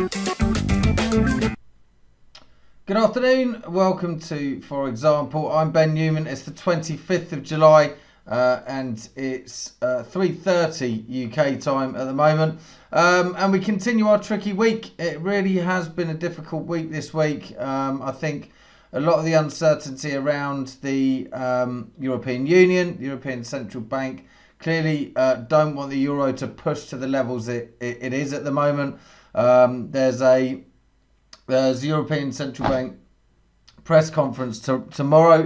Good afternoon, welcome to Forexample. I'm Ben Newman. It's the 25th of July and it's 3:30 UK time at the moment. And we continue our tricky week. It really has been a difficult week this week. I think a lot of the uncertainty around the European Union, the European Central Bank, clearly don't want the euro to push to the levels it is at the moment. There's European Central Bank press conference tomorrow,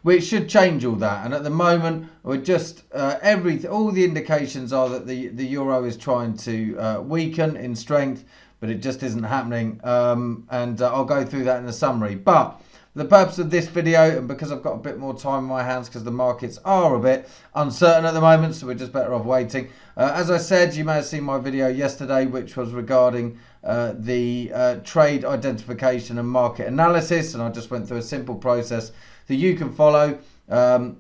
which should change all that. And at the moment, we're just all the indications are that the euro is trying to weaken in strength, but it just isn't happening. And I'll go through that in the summary. But the purpose of this video, and because I've got a bit more time in my hands because the markets are a bit uncertain at the moment, so we're just better off waiting. As I said, you may have seen my video yesterday, which was regarding the trade identification and market analysis, and I just went through a simple process that you can follow to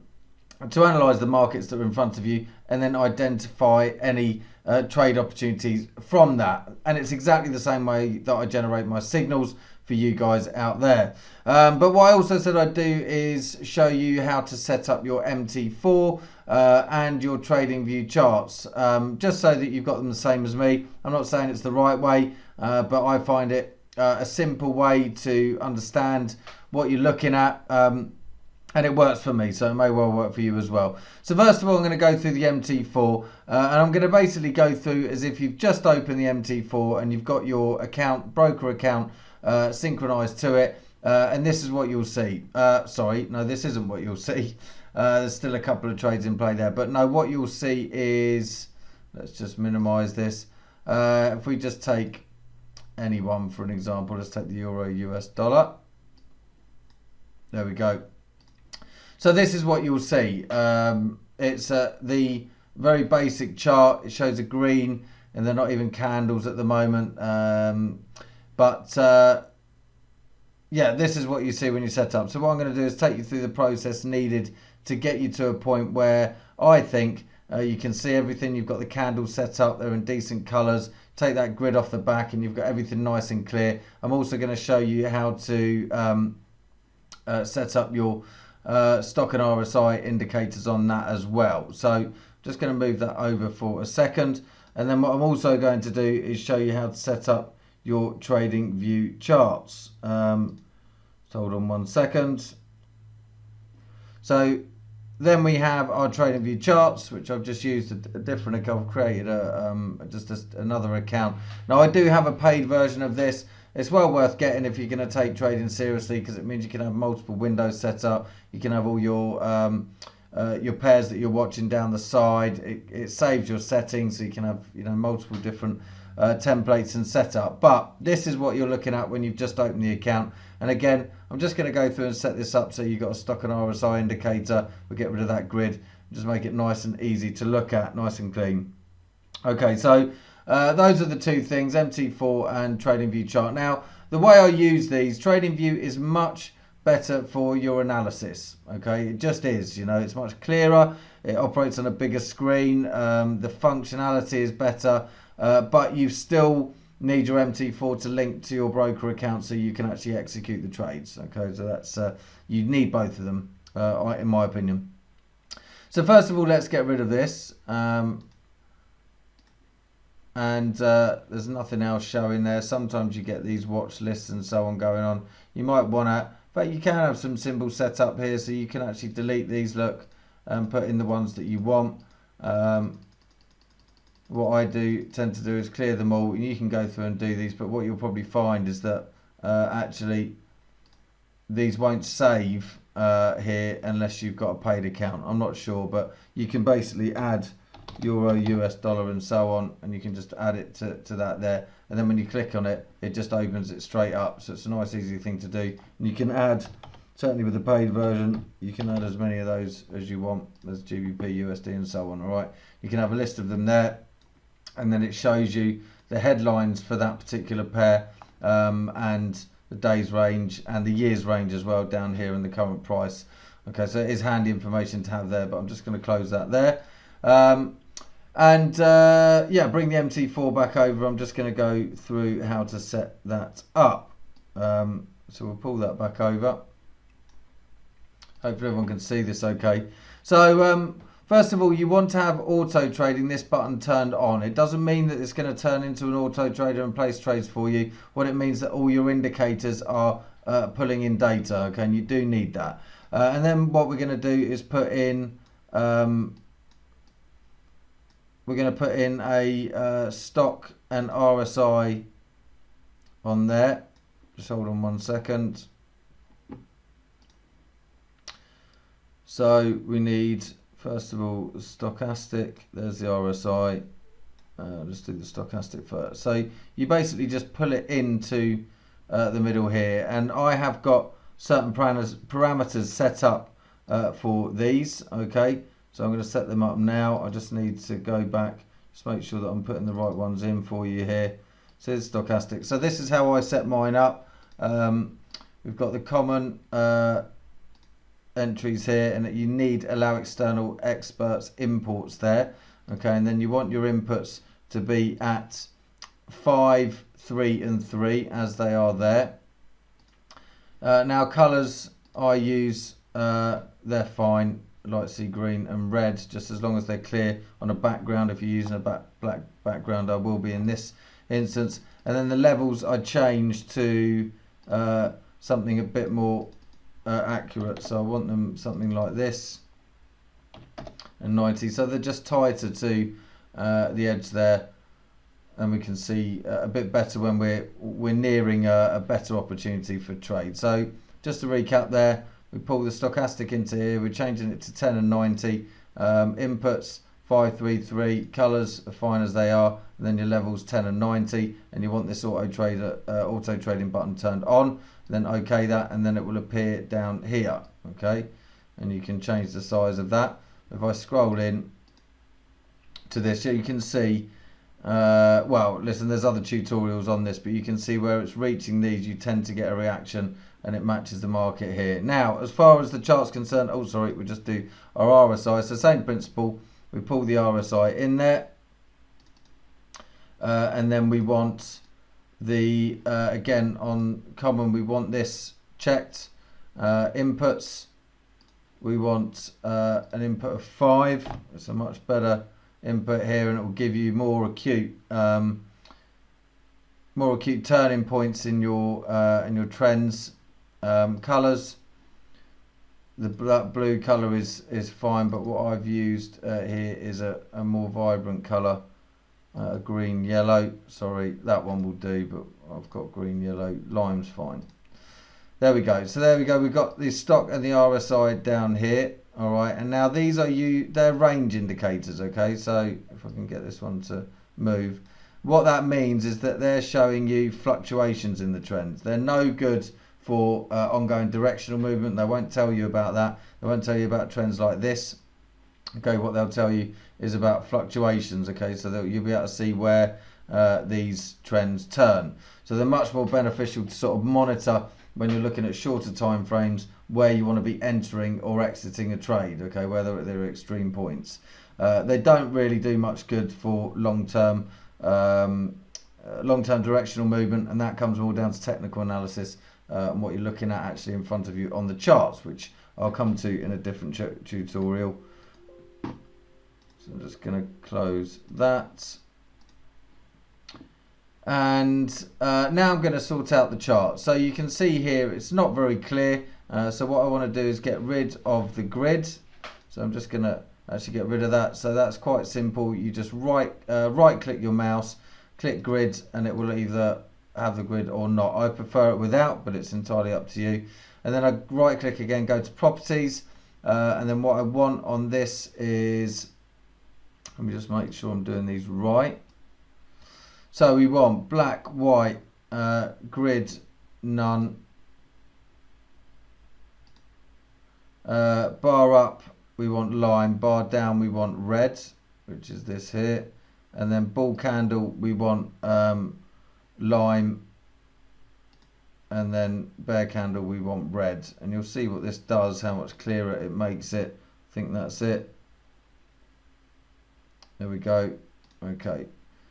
analyse the markets that are in front of you and then identify any trade opportunities from that. And it's exactly the same way that I generate my signals for you guys out there. But what I also said I'd do is show you how to set up your MT4 and your trading view charts, just so that you've got them the same as me. I'm not saying it's the right way, but I find it a simple way to understand what you're looking at, and it works for me, so it may well work for you as well. So first of all, I'm going to go through the MT4, and I'm going to basically go through as if you've just opened the MT4 and you've got your account, broker account, synchronized to it, and this is what you'll see. Sorry, no, this isn't what you'll see. There's still a couple of trades in play there, but no, what you'll see is, let's just minimize this. If we just take any one for an example, let's take the euro US dollar. There we go. So this is what you'll see. It's the very basic chart. It shows a green, and they're not even candles at the moment. Yeah, this is what you see when you set up. So what I'm going to do is take you through the process needed to get you to a point where I think you can see everything. You've got the candles set up. They're in decent colours. Take that grid off the back and you've got everything nice and clear. I'm also going to show you how to set up your stock and RSI indicators on that as well. So just going to move that over for a second. And then what I'm also going to do is show you how to set up your trading view charts. So hold on one second. So then we have our trading view charts, which I've just used a different account. I've created just another account. Now I do have a paid version of this. It's well worth getting if you're going to take trading seriously, because it means you can have multiple windows set up. You can have all your pairs that you're watching down the side. It saves your settings, so you can have multiple different templates and setup. But this is what you're looking at when you've just opened the account. And again, I'm just going to go through and set this up so you've got a stock and RSI indicator. We'll get rid of that grid, just make it nice and easy to look at, nice and clean. Okay, so those are the two things, MT4 and trading view chart. Now, the way I use these, trading view is much better for your analysis. Okay, it just is. It's much clearer. It operates on a bigger screen. The functionality is better, but you still need your MT4 to link to your broker account so you can actually execute the trades. Okay, so that's you need both of them, in my opinion. So first of all, let's get rid of this. There's nothing else showing there. Sometimes you get these watch lists and so on going on. You might want to, but you can have some symbols set up here so you can actually delete these, look, and put in the ones that you want. What I tend to do is clear them all. You can go through and do these, but what you'll probably find is that actually these won't save here unless you've got a paid account. I'm not sure, but you can basically add euro, US dollar and so on, and you can just add it to that there, and then when you click on it, it just opens it straight up. So it's a nice easy thing to do, and you can add, certainly with the paid version, you can add as many of those as you want. There's GBP, USD and so on. All right, you can have a list of them there, and then it shows you the headlines for that particular pair, and the days range and the years range as well down here in the current price. Okay, so it is handy information to have there, but I'm just going to close that there. And yeah, bring the MT4 back over. I'm just going to go through how to set that up. So we'll pull that back over. Hopefully everyone can see this okay. So first of all, you want to have auto trading, this button turned on. It doesn't mean that it's going to turn into an auto trader and place trades for you. What it means that all your indicators are pulling in data, okay, and you do need that. And then what we're going to do is put in a stock and RSI on there. Just hold on 1 second. So we need, first of all, stochastic. There's the RSI. Let's do the stochastic first. So you basically just pull it into the middle here, and I have got certain parameters set up for these. Okay, so I'm going to set them up now. I just need to go back, just make sure that I'm putting the right ones in for you here. So it's stochastic. So this is how I set mine up. We've got the common entries here, and that you need allow external experts imports there. Okay, and then you want your inputs to be at 5, 3 and 3 as they are there. Now colors I use, they're fine, light sea green and red, just as long as they're clear on a background. If you're using a black background, I will be in this instance. And then the levels I change to something a bit more accurate, so I want them something like this, and 90, so they're just tighter to the edge there, and we can see a bit better when we're nearing a better opportunity for trade. So just to recap there, we pull the stochastic into here, we're changing it to 10 and 90, inputs 5, 3, 3, colors are fine as they are, and then your levels 10 and 90, and you want this auto trading button turned on. Then OK that, and then it will appear down here. Okay, and you can change the size of that. If I scroll in to this, you can see well, listen, there's other tutorials on this, but you can see where it's reaching these, you tend to get a reaction, and it matches the market here. Now, as far as the chart's concerned, oh sorry, we just do our RSI. So same principle, we pull the RSI in there, and then we want the again on common, we want this checked. Inputs, we want an input of 5. It's a much better input here, and it will give you more acute turning points in your trends. Colors, that blue color is fine, but what I've used here is a more vibrant color. Green yellow, sorry, that one will do, but I've got green yellow, lime's fine. There we go. So there we go, we've got the stock and the RSI down here. All right, and now these are they're range indicators. Okay, so if I can get this one to move, what that means is that they're showing you fluctuations in the trends. They're no good for ongoing directional movement. They won't tell you about that. They won't tell you about trends like this. Okay, what they'll tell you is about fluctuations. Okay, so that you'll be able to see where these trends turn. So they're much more beneficial to sort of monitor when you're looking at shorter time frames where you want to be entering or exiting a trade. Okay, whether they're extreme points. They don't really do much good for long-term directional movement, and that comes more down to technical analysis and what you're looking at actually in front of you on the charts, which I'll come to in a different tutorial. So I'm just going to close that. And now I'm going to sort out the chart. So you can see here it's not very clear. So what I want to do is get rid of the grid. So I'm just going to actually get rid of that. So that's quite simple. You just right click your mouse, click grid, and it will either have the grid or not. I prefer it without, but it's entirely up to you. And then I right click again, go to properties, and then what I want on this is, let me just make sure I'm doing these right. So we want black, white, grid, none, bar up we want lime, bar down we want red, which is this here, and then bull candle we want lime, and then bear candle we want red. And you'll see what this does, how much clearer it makes it. I think that's it. There we go. Okay.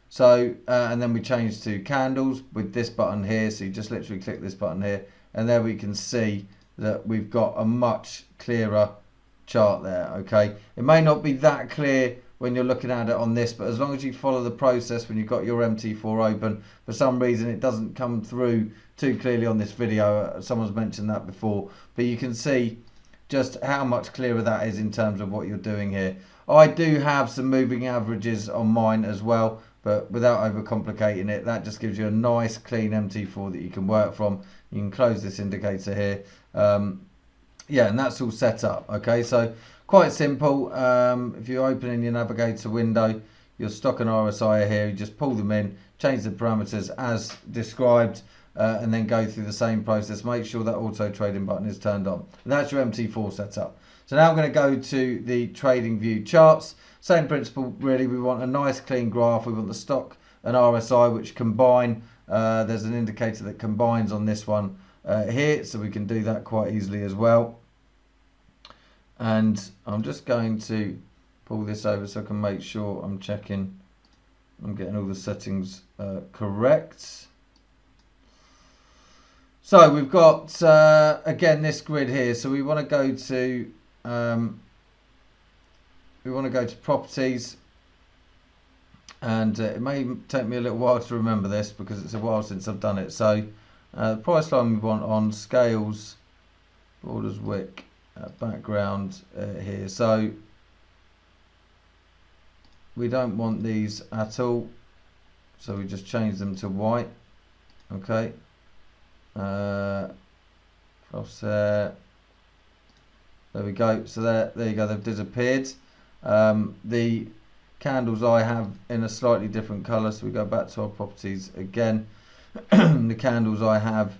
So, and then we change to candles with this button here. So you just literally click this button here, and there we can see that we've got a much clearer chart there. Okay. It may not be that clear when you're looking at it on this, but as long as you follow the process when you've got your MT4 open, for some reason it doesn't come through too clearly on this video. Someone's mentioned that before, but you can see just how much clearer that is in terms of what you're doing here. I do have some moving averages on mine as well, but without overcomplicating it, that just gives you a nice clean MT4 that you can work from. You can close this indicator here. Yeah, and that's all set up. Okay, so quite simple. If you open in your navigator window, your stock and RSI are here. You just pull them in, change the parameters as described, and then go through the same process. Make sure that auto trading button is turned on. And that's your MT4 setup. So now I'm going to go to the trading view charts. Same principle really. We want a nice clean graph. We want the stock and RSI which combine. There's an indicator that combines on this one here, so we can do that quite easily as well. And I'm just going to pull this over so I can make sure I'm checking, I'm getting all the settings correct. So we've got again this grid here. So we want to go to properties, and it may take me a little while to remember this because it's a while since I've done it. So the price line we want on scales, borders, wick, background here. So we don't want these at all, so we just change them to white. Okay. Crosshair. There we go. So there you go. They've disappeared. The candles I have in a slightly different color, so we go back to our properties again. The candles I have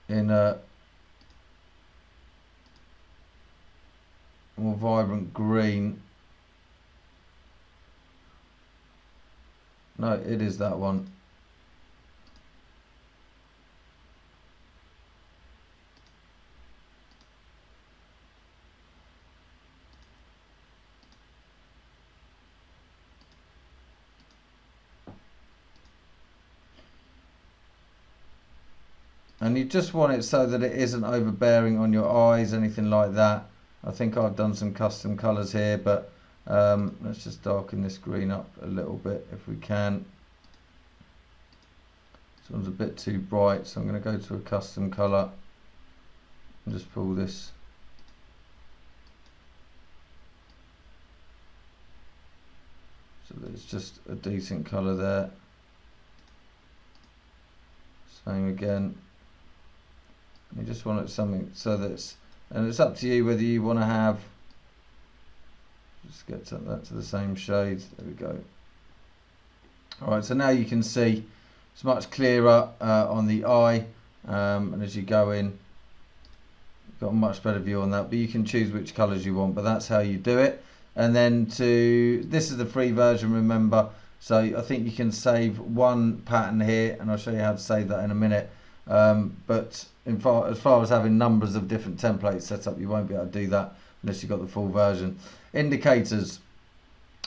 in a more vibrant green. No, it is that one. And you just want it so that it isn't overbearing on your eyes, anything like that. I think I've done some custom colors here, but let's just darken this green up a little bit if we can. This one's a bit too bright, so I'm going to go to a custom color and just pull this. So that it's just a decent color there. Same again. You just want it something so that it's, and it's up to you whether you want to have, just get that to the same shade. There we go. Alright, so now you can see it's much clearer on the eye, and as you go in, you've got a much better view on that, but you can choose which colors you want, but that's how you do it. And then this is the free version, remember, so I think you can save one pattern here, and I'll show you how to save that in a minute. But as far as having numbers of different templates set up, you won't be able to do that unless you've got the full version. Indicators.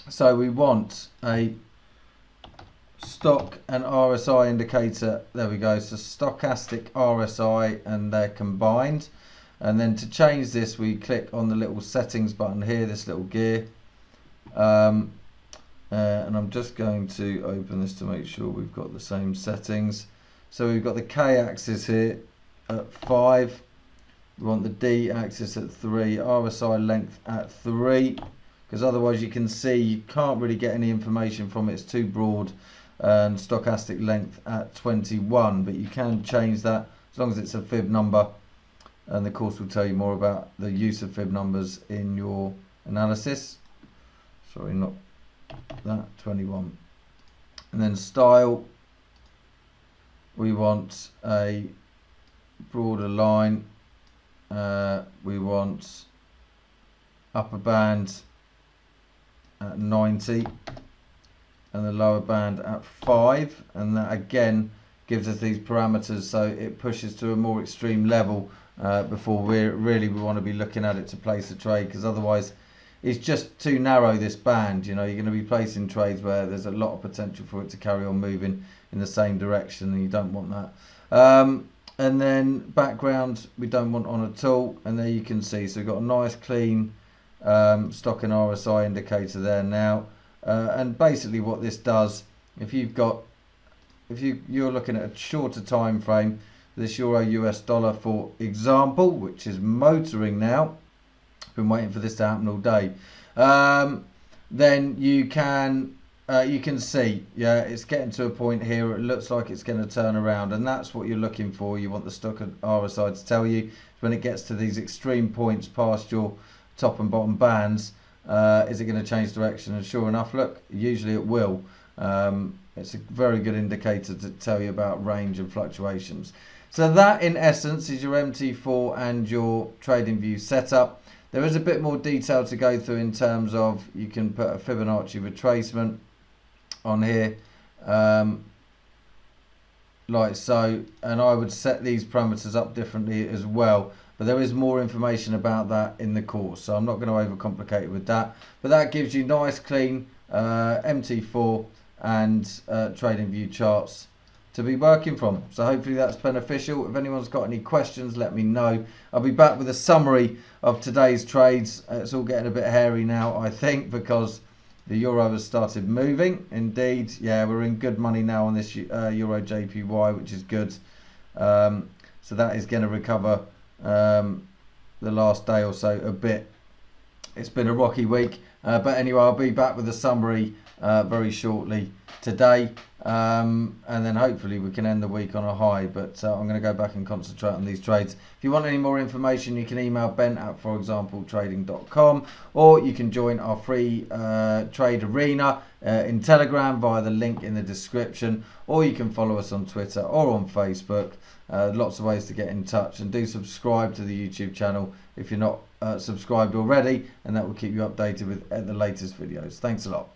So we want a stock and RSI indicator. There we go. So stochastic RSI, and they're combined. And then to change this, we click on the little settings button here, this little gear. And I'm just going to open this to make sure we've got the same settings. So we've got the K axis here at 5. We want the D axis at 3, RSI length at 3, because otherwise you can see you can't really get any information from it. It's too broad. And stochastic length at 21, but you can change that as long as it's a fib number. And the course will tell you more about the use of fib numbers in your analysis. Sorry, not that, 21. And then style, we want a broader line. We want upper band at 90 and the lower band at 5, and that again gives us these parameters, so it pushes to a more extreme level before we want to be looking at it to place a trade, because otherwise it's just too narrow, this band. You know, you're going to be placing trades where there's a lot of potential for it to carry on moving in the same direction, and you don't want that. And then background we don't want on at all, and there you can see, so we've got a nice clean stock and RSI indicator there now. And basically what this does, if you're looking at a shorter time frame, this euro US dollar for example, which is motoring now, been waiting for this to happen all day, then you can see, yeah, it's getting to a point here, it looks like it's going to turn around, and that's what you're looking for. You want the stock and RSI to tell you when it gets to these extreme points past your top and bottom bands, is it going to change direction? And sure enough, look, usually it will. It's a very good indicator to tell you about range and fluctuations. So that in essence is your MT4 and your TradingView setup. There is a bit more detail to go through in terms of, you can put a Fibonacci retracement on here, like so, and I would set these parameters up differently as well, but there is more information about that in the course, so I'm not going to overcomplicate it with that. But that gives you nice clean MT4 and TradingView charts to be working from. So hopefully that's beneficial. If anyone's got any questions, let me know. I'll be back with a summary of today's trades. It's all getting a bit hairy now, I think, because the euro has started moving. Indeed, yeah, we're in good money now on this euro JPY, which is good. So that is going to recover the last day or so a bit. It's been a rocky week, but anyway, I'll be back with a summary very shortly today, and then hopefully we can end the week on a high. But I'm going to go back and concentrate on these trades. If you want any more information, you can email ben@forexampletrading.com, or you can join our free trade arena in Telegram via the link in the description, or you can follow us on Twitter or on Facebook. Lots of ways to get in touch, and do subscribe to the YouTube channel if you're not subscribed already, and that will keep you updated with the latest videos. Thanks a lot.